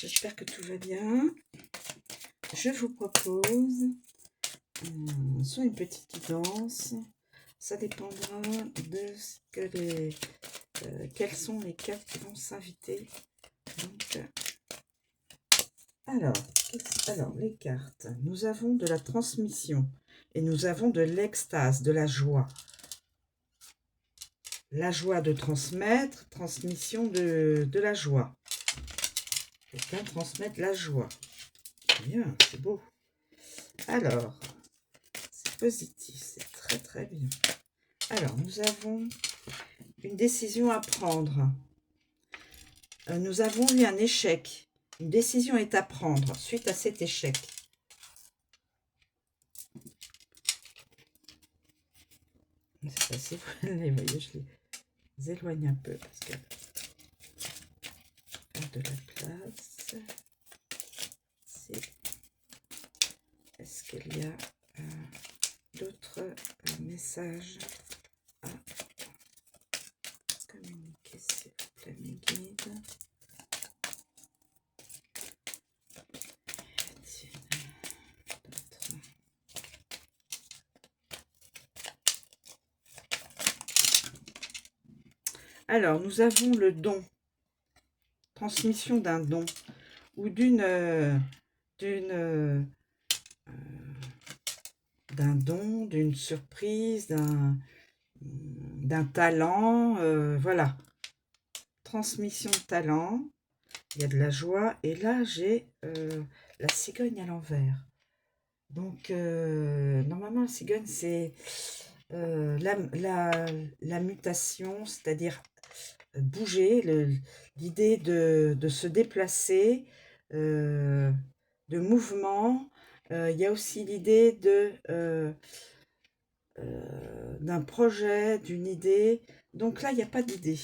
J'espère que tout va bien. Je vous propose soit une petite guidance. Ça dépendra de ce que quelles sont les cartes qui vont s'inviter. Donc, alors, les cartes. Nous avons de la transmission et nous avons de l'extase, de la joie. La joie de transmettre, transmission de la joie. Quelqu'un transmettre la joie. Bien, c'est beau. Alors, c'est positif, c'est très très bien. Alors, nous avons une décision à prendre. Nous avons eu un échec. Une décision est à prendre suite à cet échec. Je ne sais pas si vous les voyez, je les éloigne un peu parce que faire de la place. Est-ce qu'il y a d'autres messages à communiquer, s'il vous plaît, mes guides? Alors, nous avons le don, transmission d'un don ou d'un don, d'une surprise, d'un talent, voilà. Transmission de talent, il y a de la joie. Et là, j'ai la cigogne à l'envers. Donc, normalement, la cigogne, c'est la mutation, c'est-à-dire bouger, l'idée de se déplacer, de mouvement. Il y a aussi l'idée d'un projet, d'une idée. Donc là, il n'y a pas d'idée.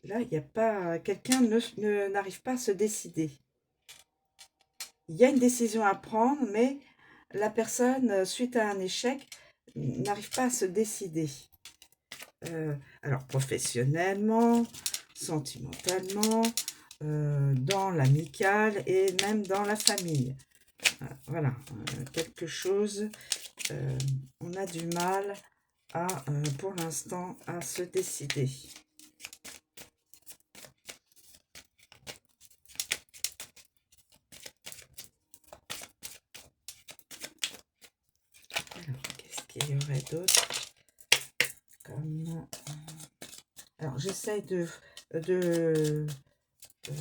Là, il n'y a pas... Quelqu'un n'arrive pas à se décider. Il y a une décision à prendre, mais la personne, suite à un échec, n'arrive pas à se décider. Alors, professionnellement, sentimentalement, dans l'amical et même dans la famille. Voilà, quelque chose, on a du mal à, pour l'instant, à se décider. Alors, qu'est-ce qu'il y aurait d'autre comme... Alors, j'essaye de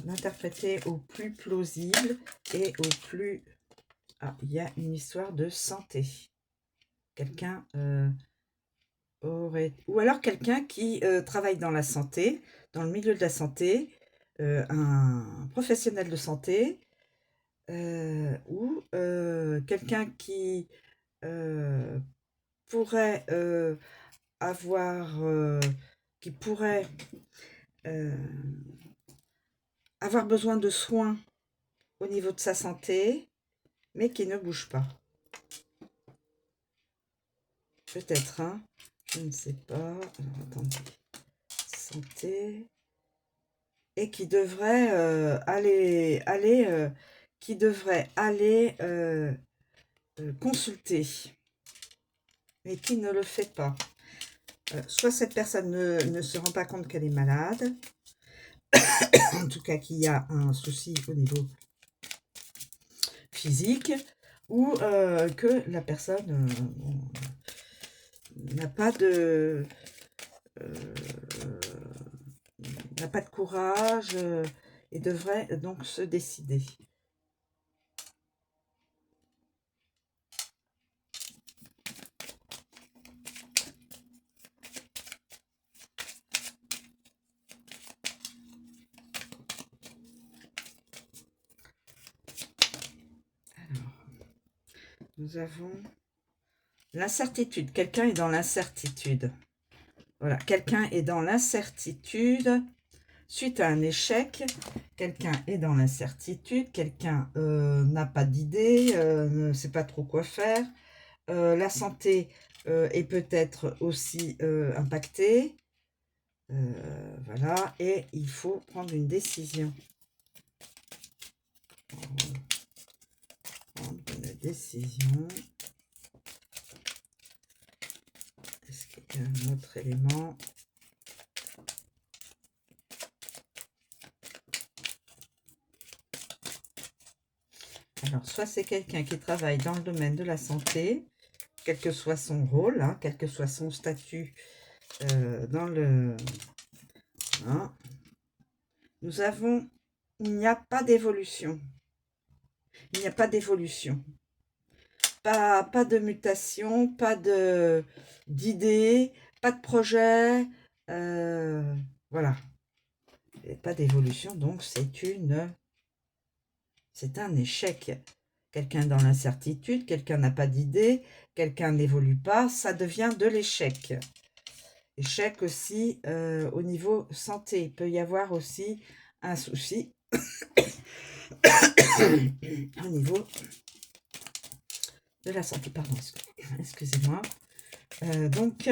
l'interpréter au plus plausible et au plus... Ah, il y a une histoire de santé. Quelqu'un aurait... Ou alors quelqu'un qui travaille dans la santé, dans le milieu de la santé, un professionnel de santé, ou quelqu'un qui pourrait qui pourrait avoir besoin de soins au niveau de sa santé, mais qui ne bouge pas. Peut-être, hein, je ne sais pas. Alors, attendez. Santé. Et qui devrait aller consulter, mais qui ne le fait pas. Soit cette personne ne se rend pas compte qu'elle est malade, en tout cas qu'il y a un souci au niveau physique, ou que la personne n'a pas de courage et devrait donc se décider. Alors, nous avons l'incertitude. Quelqu'un est dans l'incertitude. Voilà, quelqu'un est dans l'incertitude suite à un échec. Quelqu'un est dans l'incertitude. Quelqu'un n'a pas d'idée, ne sait pas trop quoi faire. La santé est peut-être aussi impactée. Voilà, et il faut prendre une décision. Prendre une décision. Est-ce qu'il y a un autre élément? Alors, soit c'est quelqu'un qui travaille dans le domaine de la santé, quel que soit son rôle, hein, quel que soit son statut dans le... Hein. Nous avons... Il n'y a pas d'évolution. Il n'y a pas d'évolution. Pas de mutation, pas d'idée, pas de projet. Voilà. Et pas d'évolution, donc c'est un échec. Quelqu'un dans l'incertitude, quelqu'un n'a pas d'idée, quelqu'un n'évolue pas, ça devient de l'échec. Échec aussi au niveau santé. Il peut y avoir aussi un souci au niveau de la santé. Pardon, excusez-moi. Donc,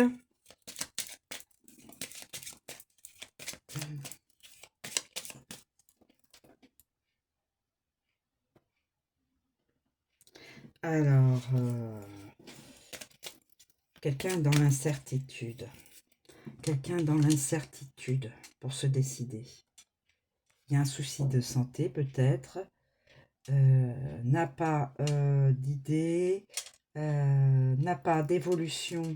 alors, quelqu'un dans l'incertitude. Quelqu'un dans l'incertitude pour se décider. Il y a un souci de santé peut-être, n'a pas d'idée, n'a pas d'évolution,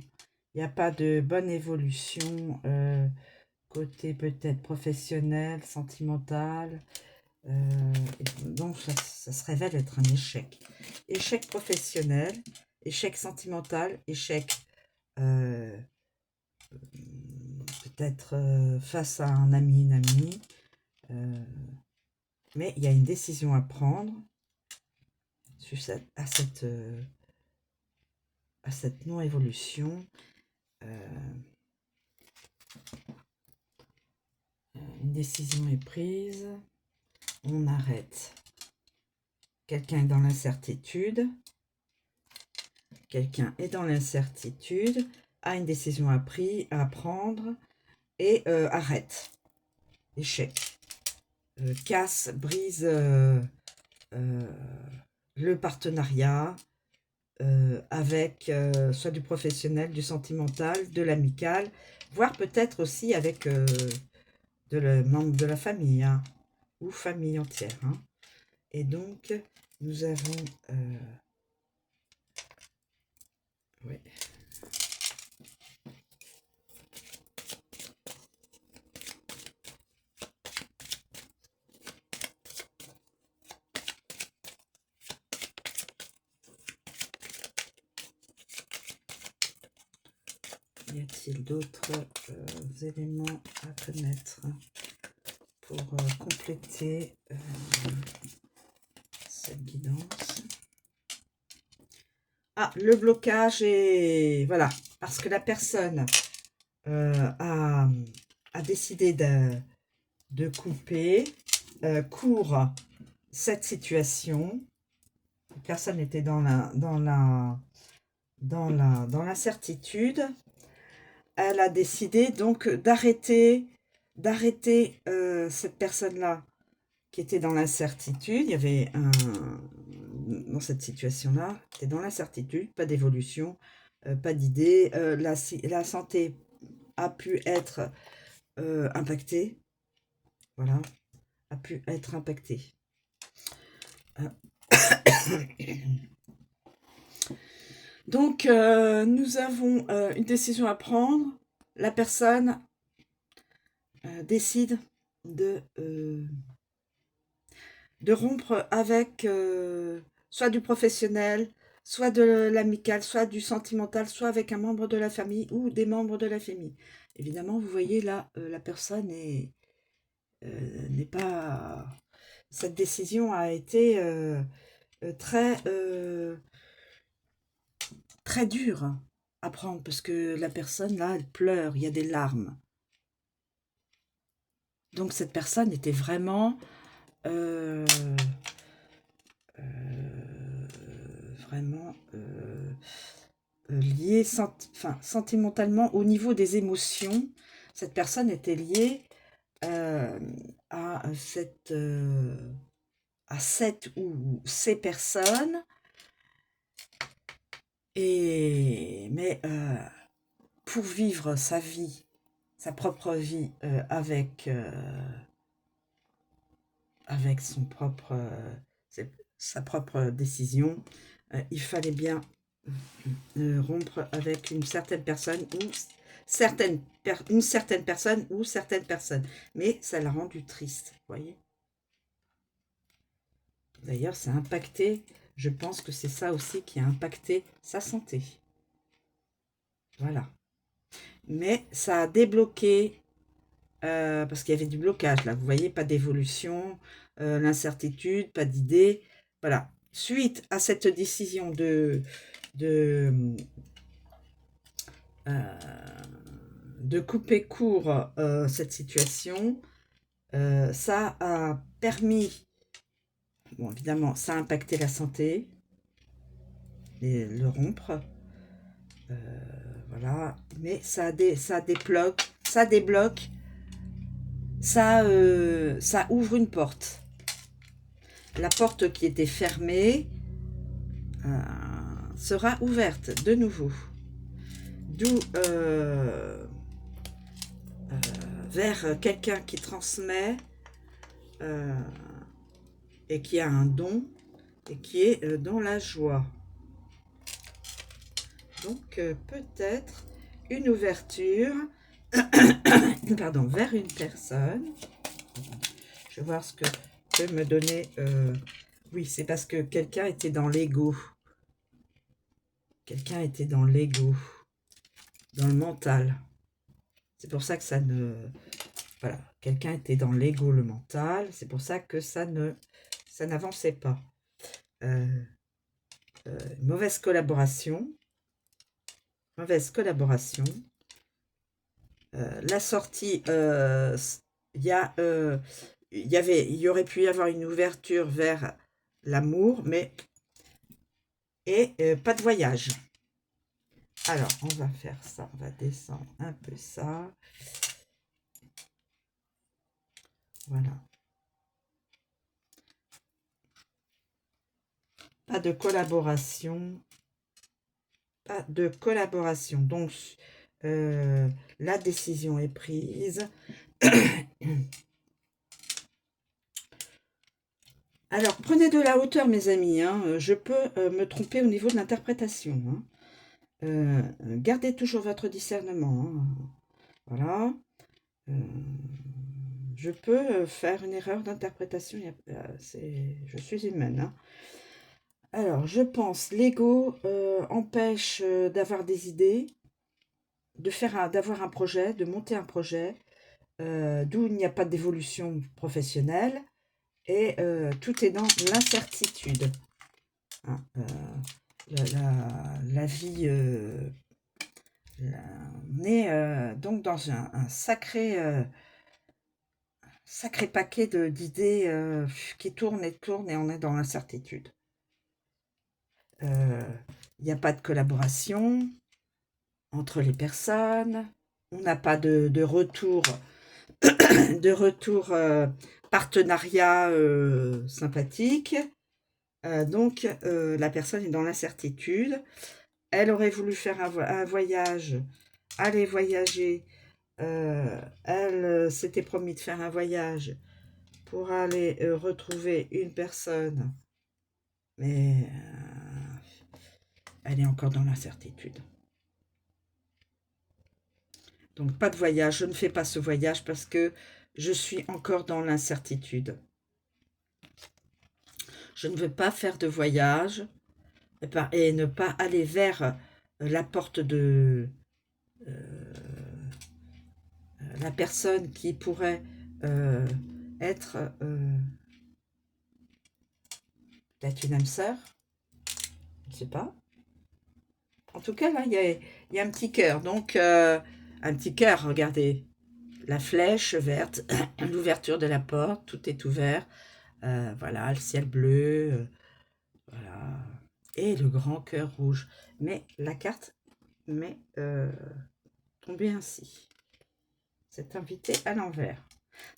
il n'y a pas de bonne évolution côté peut-être professionnel, sentimental, donc ça se révèle être un échec. Échec professionnel, échec sentimental, échec peut-être face à un ami, une amie, mais il y a une décision à prendre à cette non-évolution. Une décision est prise, on arrête. Quelqu'un est dans l'incertitude, quelqu'un est dans l'incertitude, a une décision à prendre et arrête. Échec. Casse, brise le partenariat avec soit du professionnel, du sentimental, de l'amical, voire peut-être aussi avec membre de la famille, hein, ou famille entière. Hein. Et donc, nous avons... ouais. Y a-t-il d'autres éléments à connaître pour compléter cette guidance? Ah, le blocage est... Voilà, parce que la personne a décidé de couper court cette situation. La personne était dans l'incertitude. Elle a décidé donc d'arrêter cette personne-là qui était dans l'incertitude. Il y avait dans cette situation-là, était dans l'incertitude, pas d'évolution, pas d'idée. La santé a pu être impactée. Voilà, a pu être impactée. Donc, nous avons une décision à prendre. La personne décide de rompre avec soit du professionnel, soit de l'amical, soit du sentimental, soit avec un membre de la famille ou des membres de la famille. Évidemment, vous voyez là, la personne n'est pas... Cette décision a été très dure à prendre parce que la personne là, elle pleure, il y a des larmes. Donc cette personne était vraiment vraiment liée sentimentalement au niveau des émotions. Cette personne était liée à à cette ou ces personnes, mais pour vivre sa vie, sa propre vie avec sa propre décision, il fallait bien rompre avec une certaine personne ou une certaine personne ou certaines personnes. Mais ça l'a rendu triste, vous voyez. D'ailleurs, ça a impacté, je pense que c'est ça aussi qui a impacté sa santé. Voilà. Mais ça a débloqué, parce qu'il y avait du blocage là, vous voyez, pas d'évolution, l'incertitude, pas d'idée. Voilà. Suite à cette décision de, de couper court cette situation, ça a permis, bon évidemment, ça a impacté la santé, le rompre, voilà, mais ça débloque, ça ouvre une porte. La porte qui était fermée sera ouverte de nouveau. D'où vers quelqu'un qui transmet et qui a un don et qui est dans la joie. Donc peut-être une ouverture pardon, vers une personne. Je vais voir ce que peut me donner. Oui, c'est parce que quelqu'un était dans l'ego. Quelqu'un était dans l'ego, dans le mental. C'est pour ça que ça ne... Voilà, quelqu'un était dans l'ego, le mental. C'est pour ça que ça n'avançait pas. Mauvaise collaboration. Mauvaise collaboration. La sortie, il y aurait pu y avoir une ouverture vers l'amour, mais pas de voyage. Alors, on va faire ça, on va descendre un peu ça. Voilà. Pas de collaboration. Pas de collaboration. Donc, la décision est prise. Alors, prenez de la hauteur, mes amis. Hein. Je peux me tromper au niveau de l'interprétation. Hein. Gardez toujours votre discernement. Hein. Voilà. Je peux faire une erreur d'interprétation. Je suis humaine. Hein. Alors, je pense l'ego empêche d'avoir des idées, d'avoir un projet, de monter un projet, d'où il n'y a pas d'évolution professionnelle. Et tout est dans l'incertitude. Hein, la vie, on est donc dans un sacré paquet d'idées qui tournent et tournent et on est dans l'incertitude. Il n'y a pas de collaboration entre les personnes, on n'a pas de retour, partenariat sympathique. Donc, la personne est dans l'incertitude. Elle aurait voulu faire un voyage, aller voyager. Elle s'était promis de faire un voyage pour aller retrouver une personne. Mais elle est encore dans l'incertitude. Donc, pas de voyage. Je ne fais pas ce voyage parce que je suis encore dans l'incertitude. Je ne veux pas faire de voyage et ne pas aller vers la porte de la personne qui pourrait être peut-être une âme sœur. Je ne sais pas. En tout cas, là, il y a un petit cœur. Donc, un petit cœur, regardez. La flèche verte, l'ouverture de la porte, tout est ouvert. Voilà, le ciel bleu. Voilà. Et le grand cœur rouge. Mais la carte m'est tombée ainsi. C'est invité à l'envers.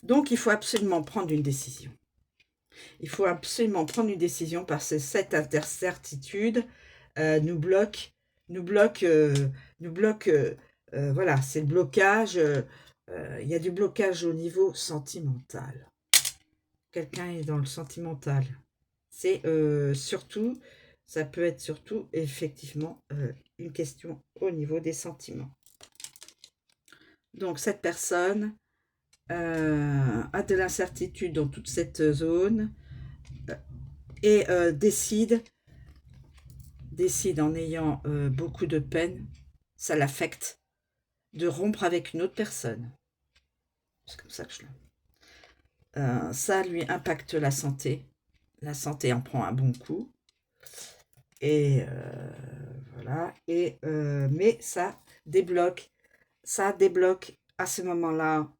Donc, il faut absolument prendre une décision. Il faut absolument prendre une décision parce que cette incertitude nous bloque, voilà, c'est le blocage. Il y a du blocage au niveau sentimental. Quelqu'un est dans le sentimental. C'est surtout, ça peut être surtout effectivement une question au niveau des sentiments. Donc cette personne a de l'incertitude dans toute cette zone et décide en ayant beaucoup de peine, ça l'affecte, de rompre avec une autre personne. C'est comme ça que je le... ça lui impacte la santé. La santé en prend un bon coup. Et voilà. Et, mais ça débloque à ce moment-là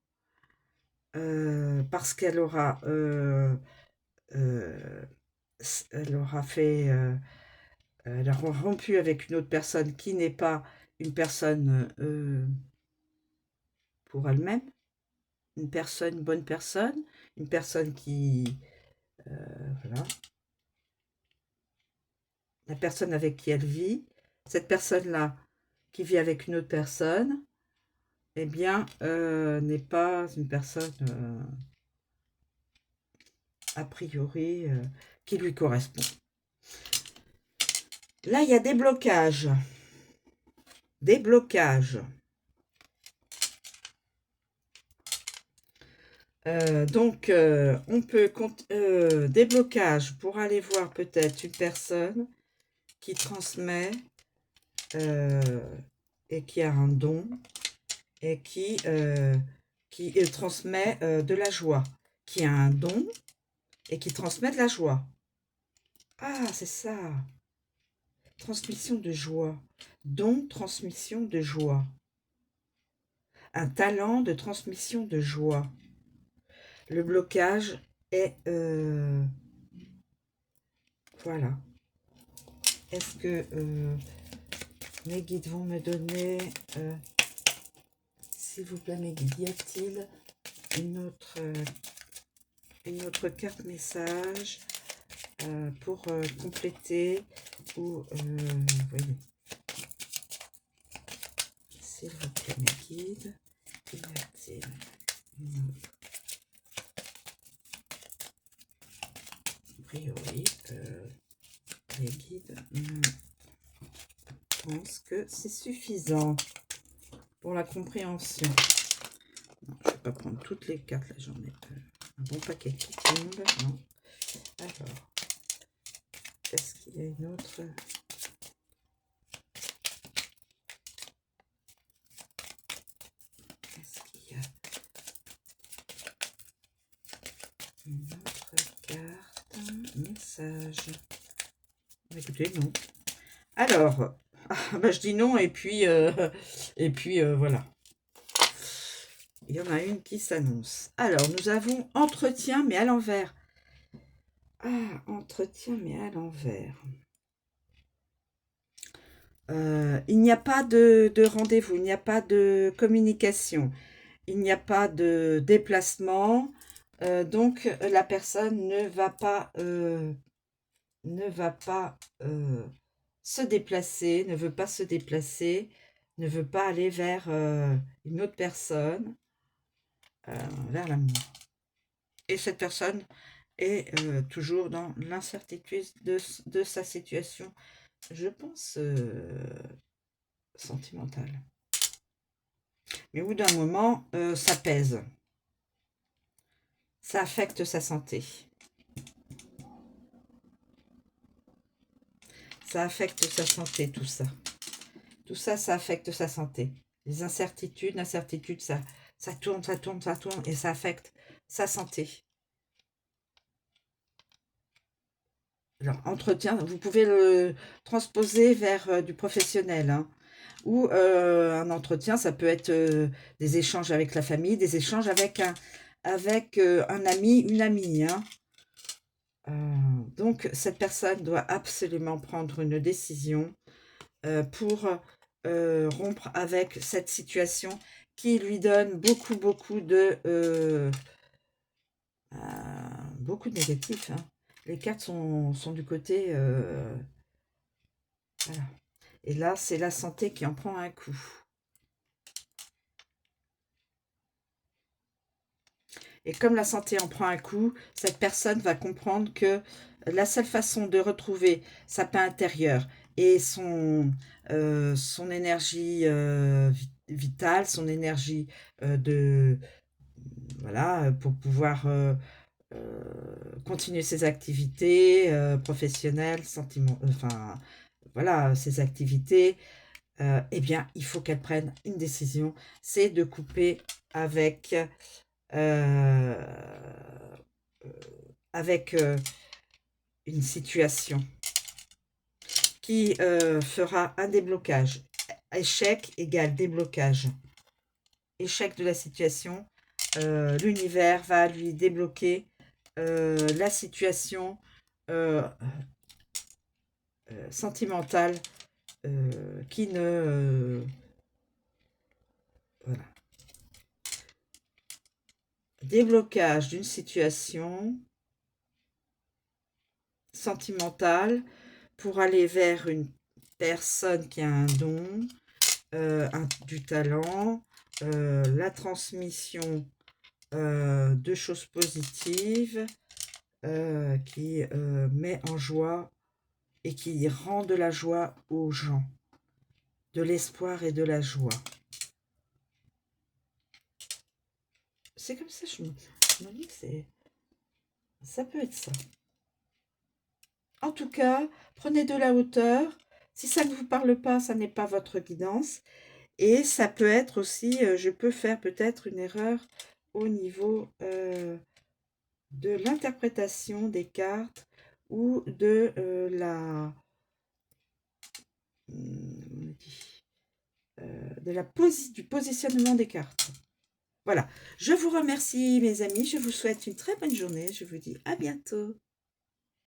parce qu'elle aura elle aura fait elle aura rompu avec une autre personne qui n'est pas une personne pour elle-même, une bonne personne, une personne qui voilà, la personne avec qui elle vit, cette personne-là qui vit avec une autre personne, eh bien, n'est pas une personne a priori qui lui correspond. Là, il y a des blocages. Des blocages. Donc, on peut des blocages pour aller voir peut-être une personne qui transmet et qui a un don et qui transmet de la joie, qui a un don et qui transmet de la joie. Ah, c'est ça. Transmission de joie. Don, transmission de joie. Un talent de transmission de joie. Le blocage est... voilà. Est-ce que mes guides vont me donner... s'il vous plaît, mes guides, y a-t-il une autre carte message pour compléter ou... voyez. S'il vous plaît, mes guides, y a-t-il une autre... A priori, les guides pensent que c'est suffisant pour la compréhension. Non, je ne vais pas prendre toutes les cartes, là j'en ai un bon paquet qui tombe. Non. Alors, est-ce qu'il y a une autre? Est-ce qu'il y a une autre carte? Message. Écoutez, non. Alors, je dis non et puis voilà. Il y en a une qui s'annonce. Alors, nous avons entretien, mais à l'envers. Ah, entretien, mais à l'envers. Il n'y a pas de rendez-vous, il n'y a pas de communication, il n'y a pas de déplacement. Donc, la personne ne va pas se déplacer, ne veut pas se déplacer, ne veut pas aller vers une autre personne, vers l'amour. Et cette personne est toujours dans l'incertitude de sa situation, je pense, sentimentale. Mais au bout d'un moment, ça pèse. Ça affecte sa santé. Ça affecte sa santé, tout ça. Tout ça, ça affecte sa santé. Les incertitudes, l'incertitude, ça tourne, ça tourne, ça tourne, et ça affecte sa santé. Alors, entretien, vous pouvez le transposer vers du professionnel, hein. Ou un entretien, ça peut être des échanges avec la famille, des échanges avec un ami, une amie, hein. Donc, cette personne doit absolument prendre une décision pour rompre avec cette situation qui lui donne beaucoup de beaucoup de négatifs, hein. Les cartes sont du côté... voilà. Et là, c'est la santé qui en prend un coup. Et comme la santé en prend un coup, cette personne va comprendre que la seule façon de retrouver sa paix intérieure et son énergie vitale, son énergie de... Voilà, pour pouvoir continuer ses activités professionnelles, enfin, voilà, ses activités, eh bien, il faut qu'elle prenne une décision, c'est de couper avec euh, avec une situation qui fera un déblocage. Échec égale déblocage. Échec de la situation, l'univers va lui débloquer la situation sentimentale qui ne... voilà. Déblocage d'une situation sentimentale pour aller vers une personne qui a un don, du talent, la transmission de choses positives, qui met en joie et qui rend de la joie aux gens, de l'espoir et de la joie. C'est comme ça, je me dis que ça peut être ça. En tout cas, prenez de la hauteur. Si ça ne vous parle pas, ça n'est pas votre guidance. Et ça peut être aussi, je peux faire peut-être une erreur au niveau de l'interprétation des cartes ou de du positionnement des cartes. Voilà, je vous remercie mes amis, je vous souhaite une très bonne journée, je vous dis à bientôt.